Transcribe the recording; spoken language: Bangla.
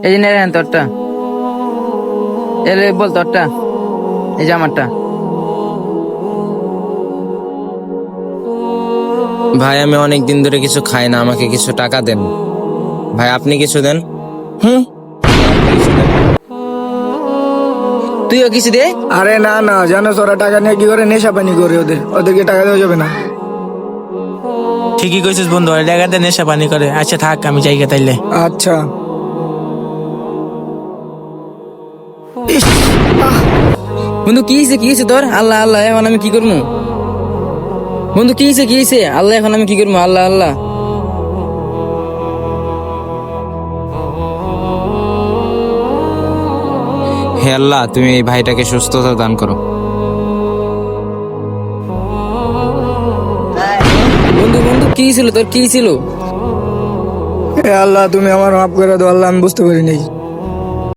এই যে নেন তোরটা, এলে বল তোরটা, এই যে আমারটা। ভাই আমি অনেক দিন ধরে কিছু খাই না, আমাকে কিছু টাকা দেন ভাই, আপনি কিছু দেন। হুম, তুইও কিছু দে। আরে না না, জানো ওরা টাকা নিয়ে কি করে, নেশা পানি করে, ওদেরকে টাকা দেওয়া যাবে না। ঠিকই কইছিস বন্ধু, ওই জায়গাতে নেশা পানি করে। আচ্ছা থাক, আমি জায়গা তাইলে। আচ্ছা। ইস, আহ, বন্ধু কি হয়েছে তোর? আল্লাহ আল্লাহ, এখন আমি কি করবো? বন্ধু কি হয়েছে আল্লাহ, এখন আমি কি করবো? আল্লাহ আল্লাহ। হে আল্লাহ, তুমি এই ভাইটাকে সুস্থতা দান করো। বন্ধু বন্ধু কি ছিল তোর, কি ছিল? হে আল্লাহ, তুমি আমার মাফ করে দাও আল্লাহ, আমি বুঝতে পারি নাই।